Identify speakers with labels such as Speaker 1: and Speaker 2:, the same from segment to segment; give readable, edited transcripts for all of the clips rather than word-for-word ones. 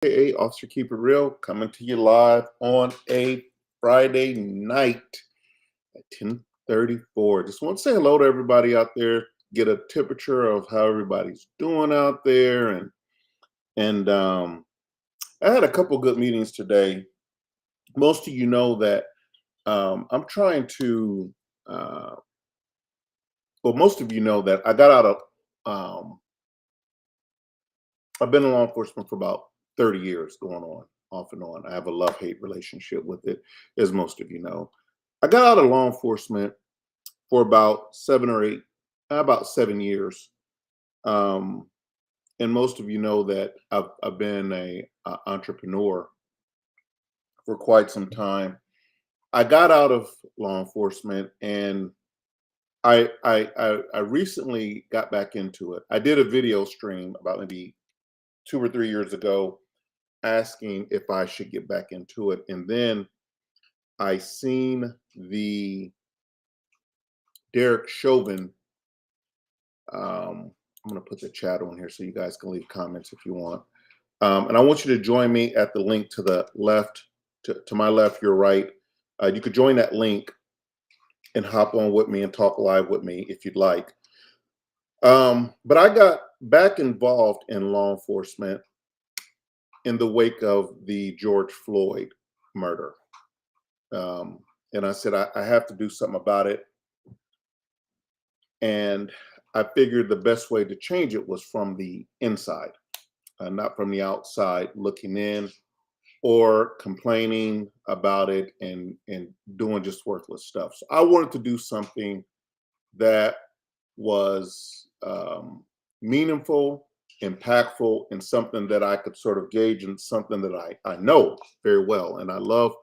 Speaker 1: aka Officer Keep It Real, coming to you live on a Friday night at 10:34. Just want to say hello to everybody out there, get a temperature of how everybody's doing out there, and I had a couple good meetings today. Most of you know that I'm trying to. Uh, well, most of you know that I got out of. I've been in law enforcement for about 30 years, going on, off and on. I have a love-hate relationship with it, as most of you know. I got out of law enforcement for about 7 or 8, about 7 years. Um, and most of you know that I've been a entrepreneur for quite some time. I got out of law enforcement and I recently got back into it. I did a video stream about maybe 2 or 3 years ago asking if I should get back into it. And then I seen the Derek Chauvin. I'm going to put the chat on here so you guys can leave comments if you want. And I want you to join me at the link to the left, to my left, your right. You could join that link and hop on with me and talk live with me if you'd like. But I got back involved in law enforcement in the wake of the George Floyd murder. And I said, I have to do something about it. And I figured the best way to change it was from the inside, not from the outside looking in or complaining about it and doing just worthless stuff. So I wanted to do something that was meaningful, impactful, and something that I could sort of gauge and something that I know very well. And I love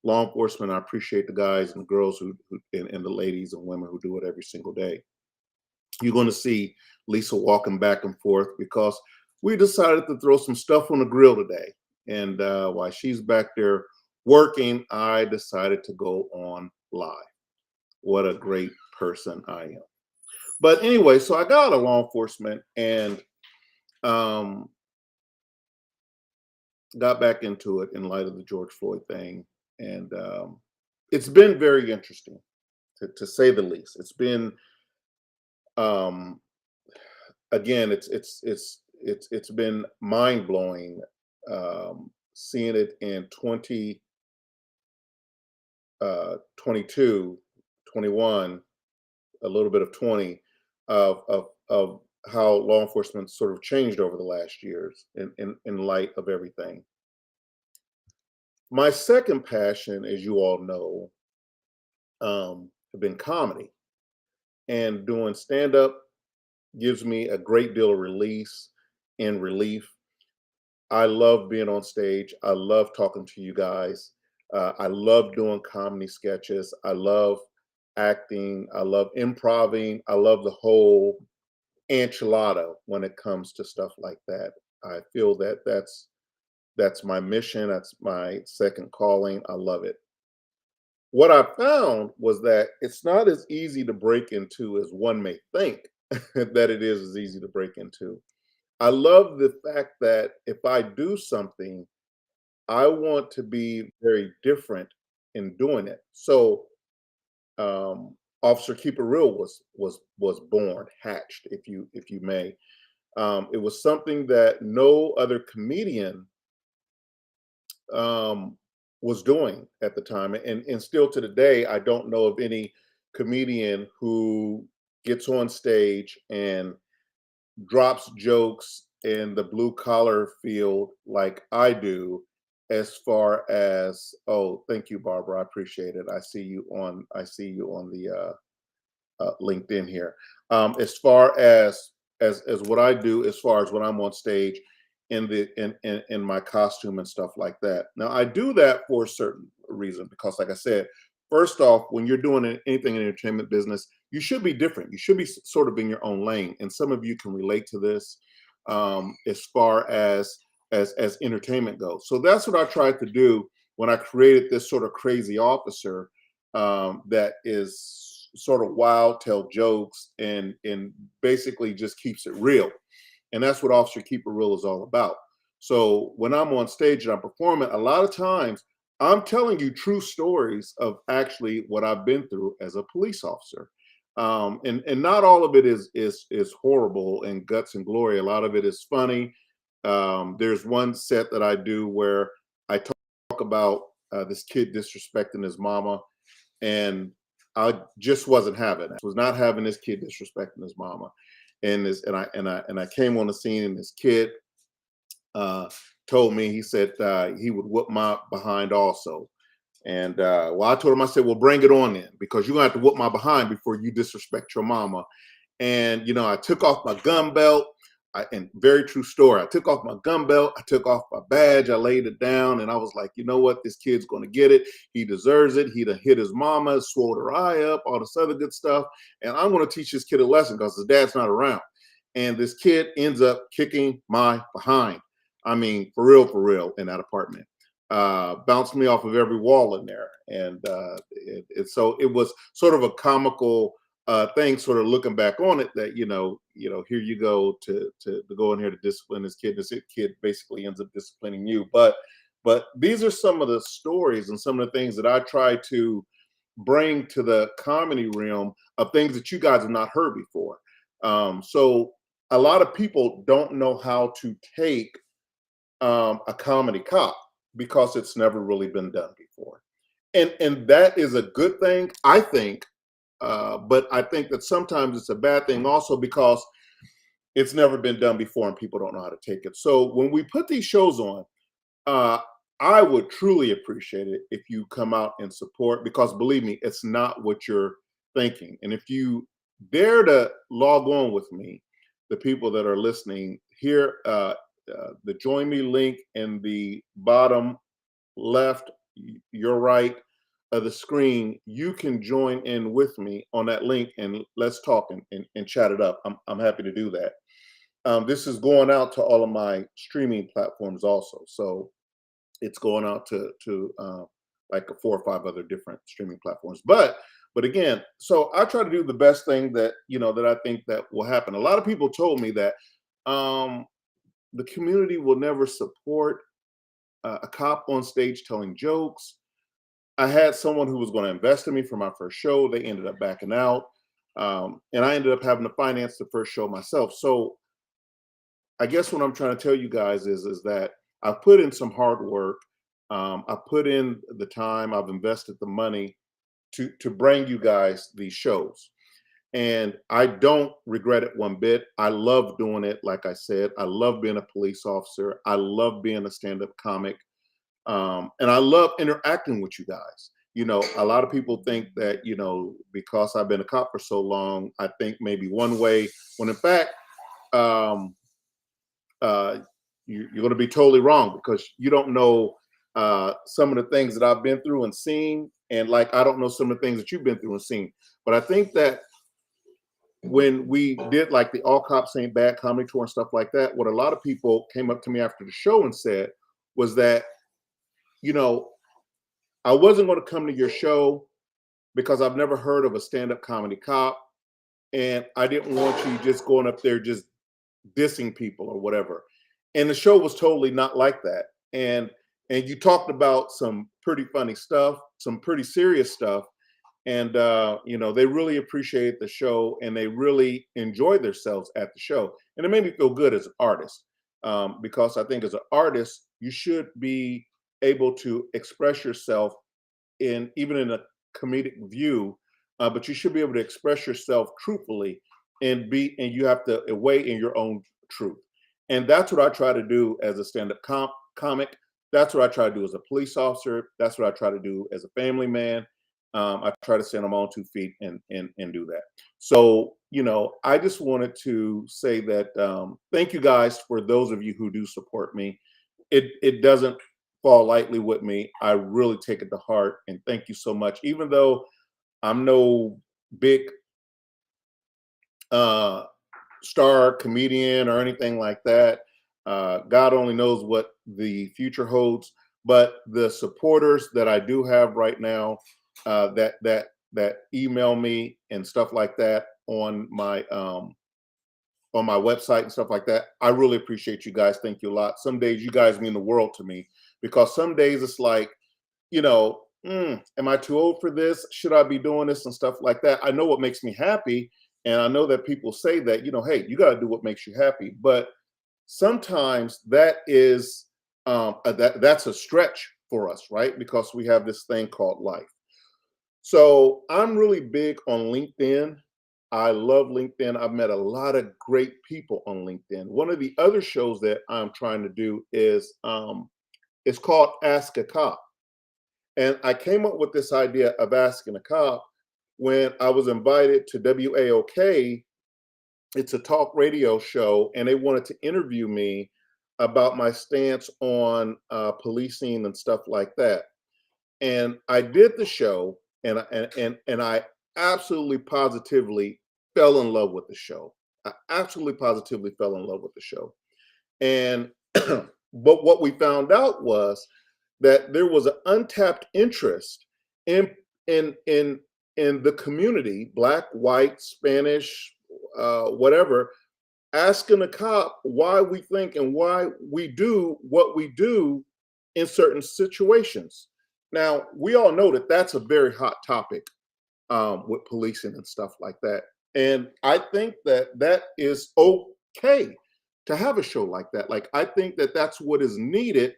Speaker 1: law enforcement. I appreciate the guys and the girls who and the ladies and women who do it every single day. You're going to see Lisa walking back and forth because we decided to throw some stuff on the grill today. And while she's back there working, I decided to go on live. What a great person I am. But anyway, so I got out of law enforcement and got back into it in light of the George Floyd thing. And it's been very interesting, to say the least. It's been again, it's been mind blowing seeing it in 22, 21, a little bit of 20 of how law enforcement sort of changed over the last years in light of everything. My second passion, as you all know, have been comedy, and doing stand up gives me a great deal of release and relief. I love being on stage. I love talking to you guys. I love doing comedy sketches. I love acting. I love improving. I love the whole enchilada when it comes to stuff like that. I feel that that's my mission. That's my second calling. I love it. What I found was that it's not as easy to break into as one may think that it is as easy to break into. I love the fact that if I do something, I want to be very different in doing it. So, Officer Keep It Real was born, hatched, if you may. It was something that no other comedian was doing at the time, and still to the day, I don't know of any comedian who gets on stage and drops jokes in the blue collar field like I do. As far as, oh, thank you, Barbara, I appreciate it. I see you on the LinkedIn here. As far as what I do, as far as when I'm on stage in my costume and stuff like that. Now I do that for a certain reason because, like I said, first off, when you're doing anything in the entertainment business, you should be different. You should be sort of in your own lane, and some of you can relate to this as far as entertainment goes. So that's what I tried to do when I created this sort of crazy officer that is sort of wild, tell jokes, and basically just keeps it real. And that's what Officer Keep It Real is all about. So when I'm on stage and I'm performing, a lot of times I'm telling you true stories of actually what I've been through as a police officer. And not all of it is horrible and guts and glory. A lot of it is funny. There's one set that I do where I talk about this kid disrespecting his mama, and I just wasn't having it. Was not having this kid disrespecting his mama, and I came on the scene, and this kid uh, told me, he said he would whoop my behind also. And well, I told him, I said, well, bring it on then, because you're gonna have to whoop my behind before you disrespect your mama. And I took off my gun belt. And very true story. I took off my gun belt. I took off my badge. I laid it down, and I was like, you know what? This kid's going to get it. He deserves it. He done hit his mama, swole her eye up, all this other good stuff. And I'm going to teach this kid a lesson because his dad's not around. And this kid ends up kicking my behind. I mean, for real, in that apartment. Bounced me off of every wall in there, and so it was sort of a comical thing, sort of looking back on it, that here you go to go in here to discipline this kid. This kid basically ends up disciplining you. But these are some of the stories and some of the things that I try to bring to the comedy realm of things that you guys have not heard before. So a lot of people don't know how to take a comedy cop because it's never really been done before, and that is a good thing, I think. But I think that sometimes it's a bad thing also because it's never been done before and people don't know how to take it. So when we put these shows on, uh, I would truly appreciate it if you come out and support, because believe me, it's not what you're thinking. And if you dare to log on with me, the people that are listening here, the join me link in the bottom left, your right of the screen, you can join in with me on that link, and let's talk and chat it up. I'm happy to do that. This is going out to all of my streaming platforms also. So it's going out to like 4 or 5 other different streaming platforms. But again, so I try to do the best thing that that I think that will happen. A lot of people told me that um, the community will never support a cop on stage telling jokes. I had someone who was going to invest in me for my first show. They ended up backing out, and I ended up having to finance the first show myself. So I guess what I'm trying to tell you guys is that I've put in some hard work. I put in the time. I've invested the money to bring you guys these shows, and I don't regret it one bit. I love doing it. Like I said, I love being a police officer. I love being a stand-up comic, and I love interacting with you guys. A lot of people think that because I've been a cop for so long, I think maybe one way, when in fact, um, uh, you're going to be totally wrong, because you don't know some of the things that I've been through and seen, and like I don't know some of the things that you've been through and seen. But I think that when we did like the All Cops Ain't Bad comedy tour and stuff like that, what a lot of people came up to me after the show and said was that, you know, I wasn't going to come to your show because I've never heard of a stand-up comedy cop, and I didn't want you just going up there just dissing people or whatever. And the show was totally not like that. And you talked about some pretty funny stuff, some pretty serious stuff, and they really appreciate the show, and they really enjoyed themselves at the show, and it made me feel good as an artist, because I think as an artist you should be able to express yourself in even in a comedic view, but you should be able to express yourself truthfully, and you have to weigh in your own truth. And that's what I try to do as a stand-up comic. That's what I try to do as a police officer. That's what I try to do as a family man. I try to stand on my own 2 feet and do that. So I just wanted to say that thank you guys for those of you who do support me. It doesn't fall lightly with me. I really take it to heart, and thank you so much. Even though I'm no big uh, star comedian or anything like that, God only knows what the future holds. But the supporters that I do have right now, that email me and stuff like that on my on my website and stuff like that. I really appreciate you guys. Thank you a lot. Some days you guys mean the world to me, because some days it's like, am I too old for this? Should I be doing this and stuff like that? I know what makes me happy. And I know that people say that, hey, you got to do what makes you happy. But sometimes that is, that's a stretch for us, right? Because we have this thing called life. So I'm really big on LinkedIn. I love LinkedIn. I've met a lot of great people on LinkedIn. One of the other shows that I'm trying to do is it's called Ask a Cop. And I came up with this idea of asking a cop when I was invited to WAOK. It's a talk radio show, and they wanted to interview me about my stance on policing and stuff like that. And I did the show, and I absolutely positively fell in love with the show. I absolutely positively fell in love with the show. And but what we found out was that there was an untapped interest in in in in the community, black, white, Spanish, whatever, asking a cop why we think and why we do what we do in certain situations. Now, we all know that that's a very hot topic with policing and stuff like that. And I think that that is okay to have a show like that. Like, I think that that's what is needed,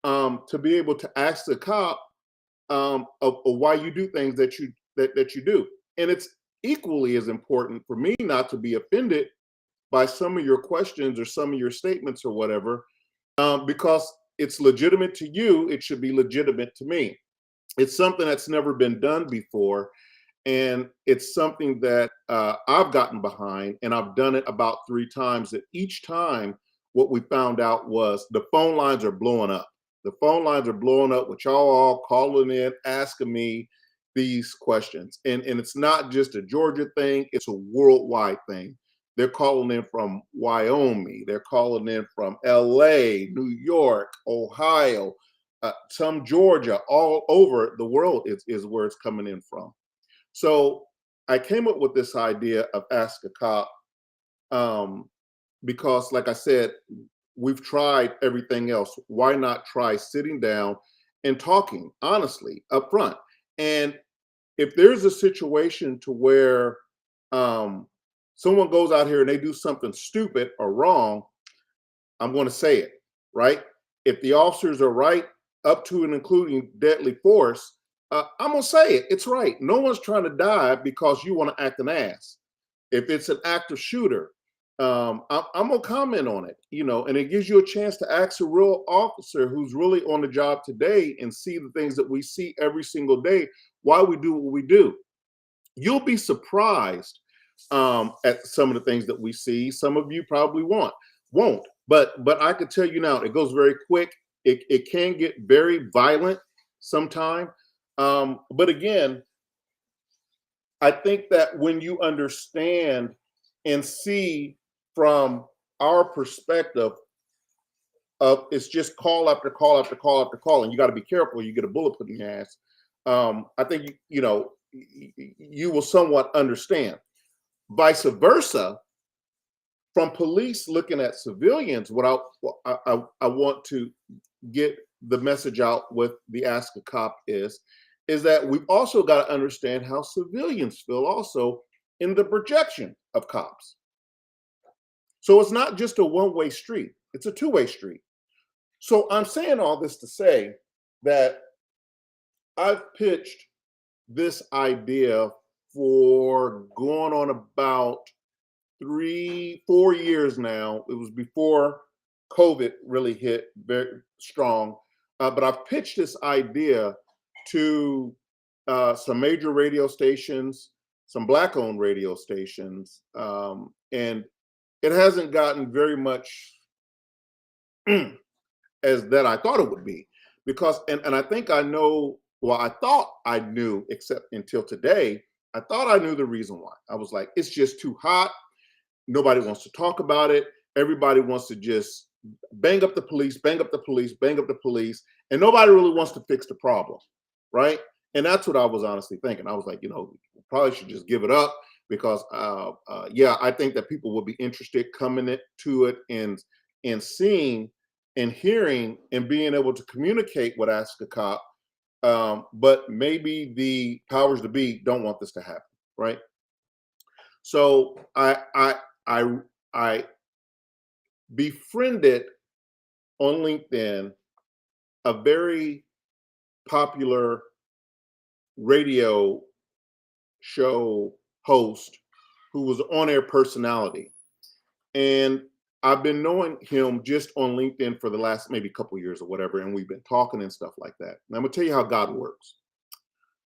Speaker 1: to be able to ask the cop of why you do things that you do. And it's equally as important for me not to be offended by some of your questions or some of your statements or whatever, because it's legitimate to you. It should be legitimate to me. It's something that's never been done before, and it's something that I've gotten behind, and I've done it about 3 times. And each time, what we found out was the phone lines are blowing up. The phone lines are blowing up with y'all all calling in, asking me these questions. And it's not just a Georgia thing, it's a worldwide thing. They're calling in from Wyoming, they're calling in from LA, New York, Ohio, some Georgia, all over the world is where it's coming in from. So I came up with this idea of Ask a Cop, because, like I said, we've tried everything else. Why not try sitting down and talking honestly up front? And if there's a situation to where someone goes out here and they do something stupid or wrong, I'm going to say it, right? If the officers are right, up to and including deadly force, I'm going to say it. It's right. No one's trying to die because you want to act an ass. If it's an active shooter, I'm going to comment on it, and it gives you a chance to ask a real officer who's really on the job today and see the things that we see every single day, why we do what we do. You'll be surprised at some of the things that we see. Some of you probably won't, but I can tell you now, it goes very quick. It can get very violent sometime. But again, I think that when you understand and see from our perspective of, it's just call after call after call after call, and you got to be careful. You get a bullet put in your ass. I think you will somewhat understand. Vice versa, from police looking at civilians, I want to get the message out with the Ask a Cop is that we've also got to understand how civilians feel also in the projection of cops. So it's not just a one-way street, it's a two-way street. So I'm saying all this to say that I've pitched this idea for going on about 3-4 years now. It was before COVID really hit very strong, but I've pitched this idea to some major radio stations, some Black-owned radio stations, and it hasn't gotten very much as that I thought it would be, because and I think I know. Well, I thought I knew, except until today. I thought I knew the reason why. I was like, it's just too hot. Nobody wants to talk about it. Everybody wants to just bang up the police, bang up the police, bang up the police, and nobody really wants to fix the problem, right? And that's what I was honestly thinking. I was like, probably should just give it up. because yeah, I think that people will be interested coming to it and seeing and hearing and being able to communicate with Ask a Cop. But maybe the powers to be don't want this to happen, right? So I I befriended on LinkedIn a very popular radio show host who was an on-air personality. And I've been knowing him just on LinkedIn for the last maybe couple years or whatever, and we've been talking and stuff like that. And I'm gonna tell you how God works.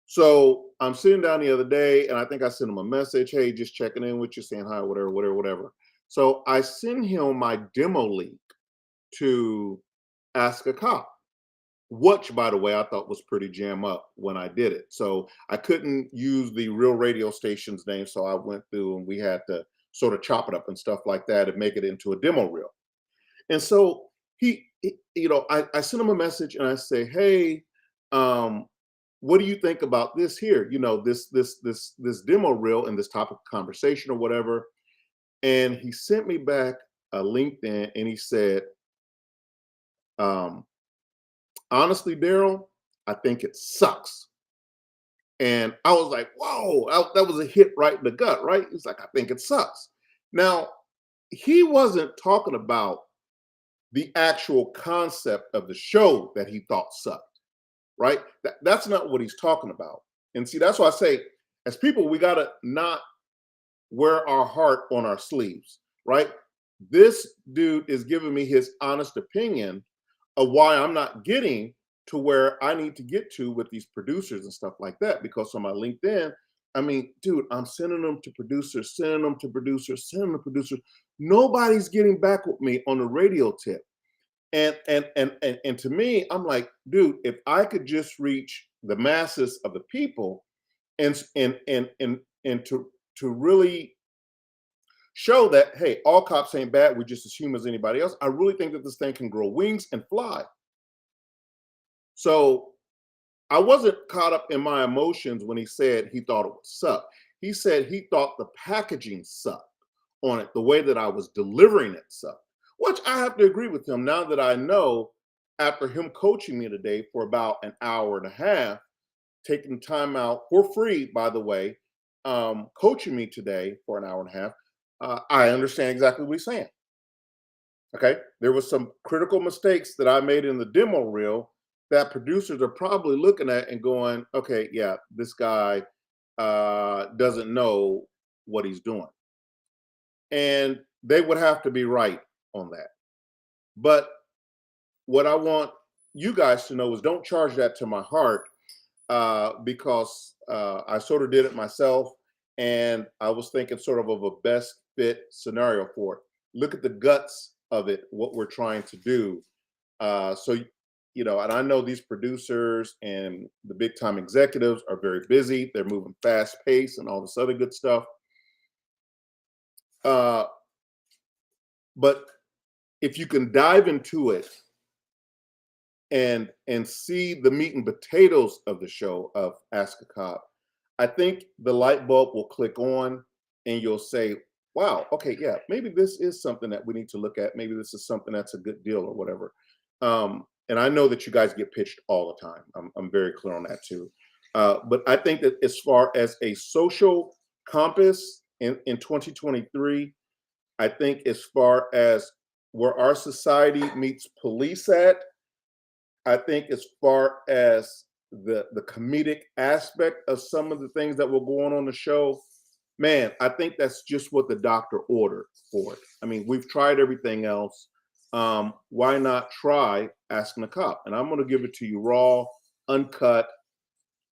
Speaker 1: So I'm sitting down the other day, and I think I sent him a message, hey, just checking in with you, saying hi, whatever, whatever, whatever. So I send him my demo link to Ask a Cop, which, by the way, I thought was pretty jam up when I did it. So I couldn't use the real radio station's name, so I went through and we had to sort of chop it up and stuff like that and make it into a demo reel. And so I sent him a message and I say, hey, what do you think about this here? This demo reel and this topic of conversation or whatever. And he sent me back a LinkedIn and he said, um, honestly, Daryll, I think it sucks. And I was like, whoa, that was a hit right in the gut, right? He's like, I think it sucks. Now, he wasn't talking about the actual concept of the show that he thought sucked, right? That's not what he's talking about. And see, that's why I say, as people, we got to not wear our heart on our sleeves, right? This dude is giving me his honest opinion of why I'm not getting to where I need to get to with these producers and stuff like that. Because on my LinkedIn, I mean, dude, I'm sending them to producers, sending them to producers, sending them to producers. Nobody's getting back with me on the radio tip. And to me, I'm like, dude, if I could just reach the masses of the people and to really show that, hey, all cops ain't bad, we're just as human as anybody else. I really think that this thing can grow wings and fly. So I wasn't caught up in my emotions when he said he thought it would suck. He said he thought the packaging sucked on it, the way that I was delivering it sucked, which I have to agree with him now that I know, after him coaching me today for about an hour and a half, taking time out for free, by the way, coaching me today for an hour and a half, I understand exactly what he's saying. Okay. There was some critical mistakes that I made in the demo reel that producers are probably looking at and going, okay, yeah, this guy doesn't know what he's doing. And they would have to be right on that. But what I want you guys to know is don't charge that to my heart, because I sort of did it myself. And I was thinking sort of a best fit scenario for it. Look at the guts of it, what we're trying to do. And I know these producers and the big time executives are very busy. They're moving fast pace and all this other good stuff. But if you can dive into it and see the meat and potatoes of the show of Ask a Cop, I think the light bulb will click on and you'll say, wow, okay, yeah, maybe this is something that we need to look at. Maybe this is something that's a good deal or whatever. And I know that you guys get pitched all the time. I'm very clear on that too. But I think that as far as a social compass in 2023, I think as far as where our society meets police at, I think as far as the comedic aspect of some of the things that were going on the show, man, I think that's just what the doctor ordered for it. I mean, we've tried everything else. Why not try Asking a Cop? And I'm going to give it to you raw, uncut,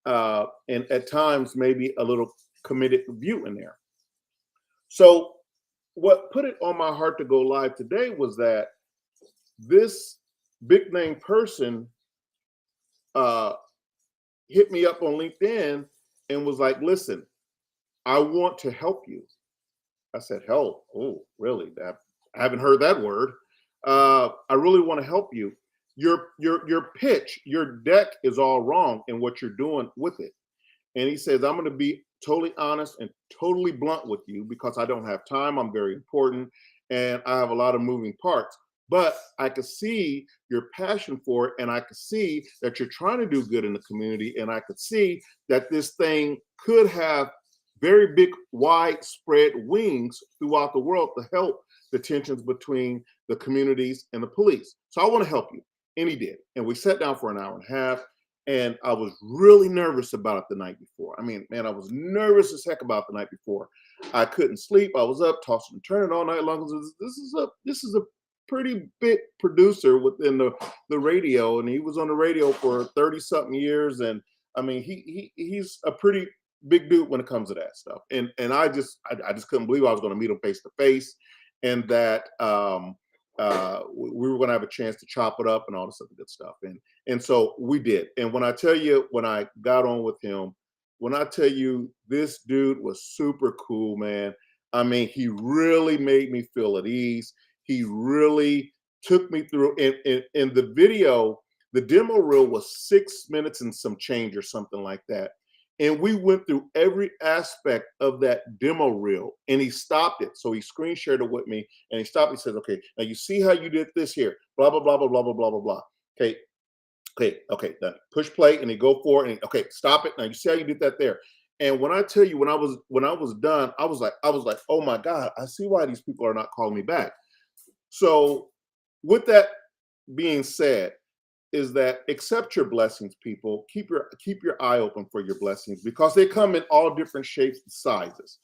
Speaker 1: and at times maybe a little comedic view in there. So what put it on my heart to go live today was that this big name person hit me up on LinkedIn and was like, listen, I want to help you. I said, help? Oh, really? I haven't heard that word. I really want to help you. Your pitch, your deck is all wrong in what you're doing with it. And he says, I'm going to be totally honest and totally blunt with you because I don't have time. I'm very important and I have a lot of moving parts. But I could see your passion for it, and I could see that you're trying to do good in the community, and I could see that this thing could have very big, widespread wings throughout the world to help the tensions between the communities and the police. So I want to help you. And he did. And we sat down for an hour and a half. And I was really nervous about it the night before. I mean, man, I was nervous as heck about the night before. I couldn't sleep. I was up tossing and turning all night long. This is a pretty big producer within the radio, and he was on the radio for 30 something years. And I mean, he's a pretty big dude when it comes to that stuff. And I just couldn't believe I was going to meet him face to face, and that we were going to have a chance to chop it up and all this other good stuff. And so we did. And when I tell you, when I got on with him, when I tell you this dude was super cool, man. I mean, he really made me feel at ease. He really took me through. In the video, the demo reel was 6 minutes and some change or something like that. And we went through every aspect of that demo reel, and he stopped it. So he screen shared it with me, and he stopped. He says, okay, now you see how you did this here, blah, blah, blah, blah, blah, blah, blah, blah, blah. Okay, okay, done. Push play, and he go for it, and okay, stop it. Now you see how you did that there. And when I tell you, when I was done, I was like, oh my God, I see why these people are not calling me back. So with that being said, is that accept your blessings, people. Keep your eye open for your blessings because they come in all different shapes and sizes.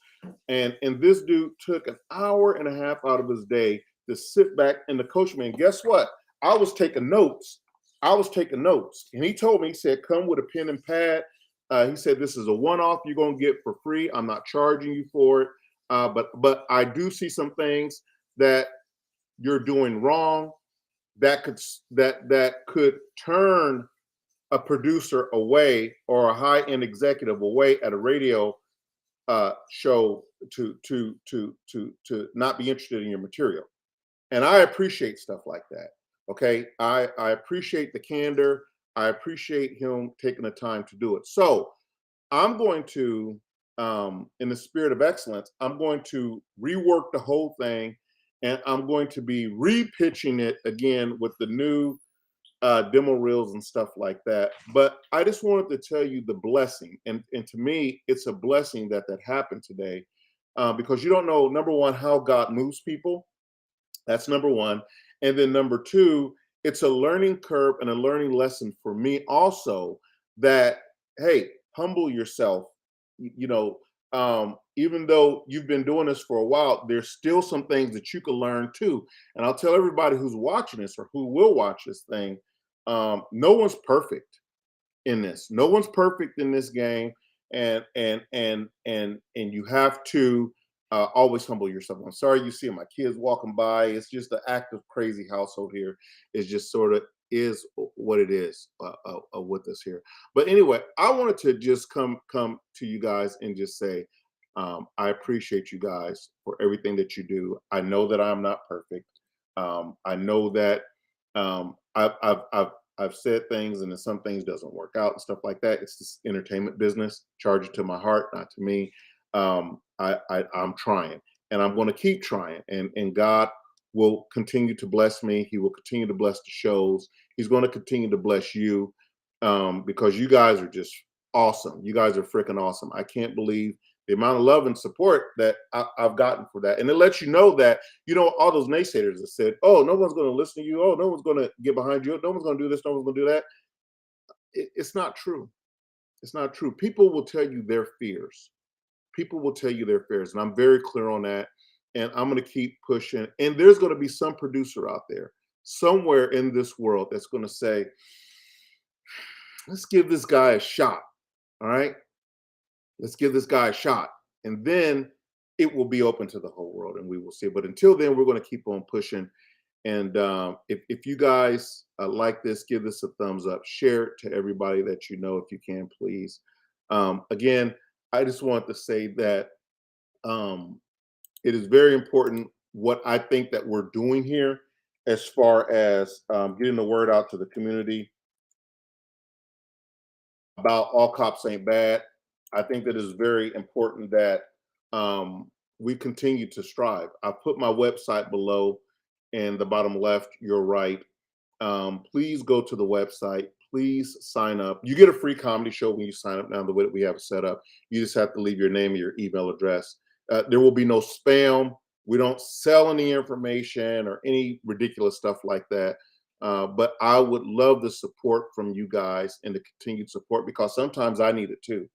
Speaker 1: And this dude took an hour and a half out of his day to sit back and to coach me. And guess what? I was taking notes. And he told me, he said, come with a pen and pad. He said, this is a one-off you're gonna get for free. I'm not charging you for it. But I do see some things that you're doing wrong that could turn a producer away or a high-end executive away at a radio show to not be interested in your material. And I appreciate stuff like that. Okay, I appreciate the candor. I appreciate him taking the time to do it. So I'm going to, in the spirit of excellence, I'm going to rework the whole thing, and I'm going to be repitching it again with the new demo reels and stuff like that. But I just wanted to tell you the blessing, and to me, it's a blessing that that happened today, because you don't know, number one, how God moves people. That's number one, and then number two, it's a learning curve and a learning lesson for me also. That hey, humble yourself. You know, even though you've been doing this for a while, there's still some things that you can learn too. And I'll tell everybody who's watching this or who will watch this thing, no one's perfect in this. No one's perfect in this game, and you have to always humble yourself. I'm sorry you see my kids walking by. It's just the active crazy household here. Is just sort of is what it is with us here. But anyway, I wanted to just come to you guys and just say I appreciate you guys for everything that you do. I know that I'm not perfect. I know that I've said things and then some things doesn't work out and stuff like that. It's this entertainment business. Charge it to my heart, not to me. I'm trying, and I'm going to keep trying. And God will continue to bless me. He will continue to bless the shows. He's going to continue to bless you, because you guys are just awesome. You guys are freaking awesome. I can't believe the amount of love and support that I've gotten for that. And it lets you know that, all those naysayers that said, oh, no one's going to listen to you. Oh, no one's going to get behind you. No one's going to do this. No one's going to do that. It's not true. It's not true. People will tell you their fears. People will tell you their fears. And I'm very clear on that. And I'm going to keep pushing. And there's going to be some producer out there somewhere in this world that's going to say, let's give this guy a shot. All right. Let's give this guy a shot. And then it will be open to the whole world and we will see. But until then, we're going to keep on pushing. And if you guys like this, give this a thumbs up. Share it to everybody that you know if you can, please. Again, I just want to say that it is very important what I think that we're doing here as far as getting the word out to the community about all cops ain't bad. I think that it's very important that we continue to strive. I put my website below in the bottom left, your right. Please go to the website. Please sign up. You get a free comedy show when you sign up now, the way that we have it set up. You just have to leave your name and your email address. There will be no spam. We don't sell any information or any ridiculous stuff like that. But I would love the support from you guys and the continued support because sometimes I need it too.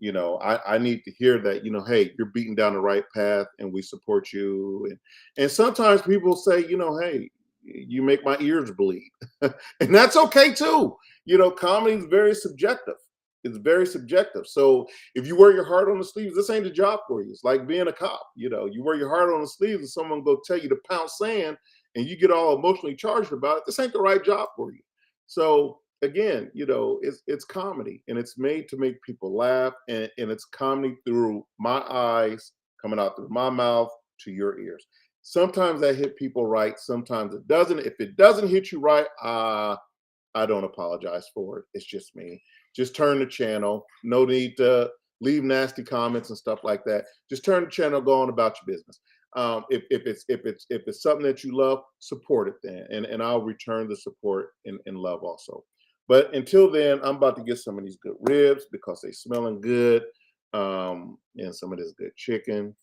Speaker 1: I need to hear that, hey, you're beating down the right path and we support you. And sometimes people say, hey, you make my ears bleed. And that's okay too. Comedy is very subjective. It's very subjective. So if you wear your heart on the sleeves, this ain't a job for you. It's like being a cop. You wear your heart on the sleeves and someone go tell you to pound sand and you get all emotionally charged about it. This ain't the right job for you. So again, it's comedy and it's made to make people laugh, and it's comedy through my eyes, coming out through my mouth to your ears. Sometimes that hit people right, sometimes it doesn't. If it doesn't hit you right, I don't apologize for it. It's just me. Just turn the channel. No need to leave nasty comments and stuff like that. Just turn the channel, go on about your business. If it's something that you love, support it then, and I'll return the support in love also. But until then, I'm about to get some of these good ribs because they smelling good, and some of this good chicken.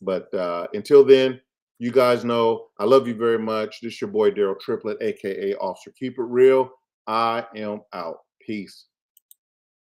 Speaker 1: But until then, you guys know I love you very much. This is your boy Daryll Triplett, aka Officer Keep It Real. I am out. Peace.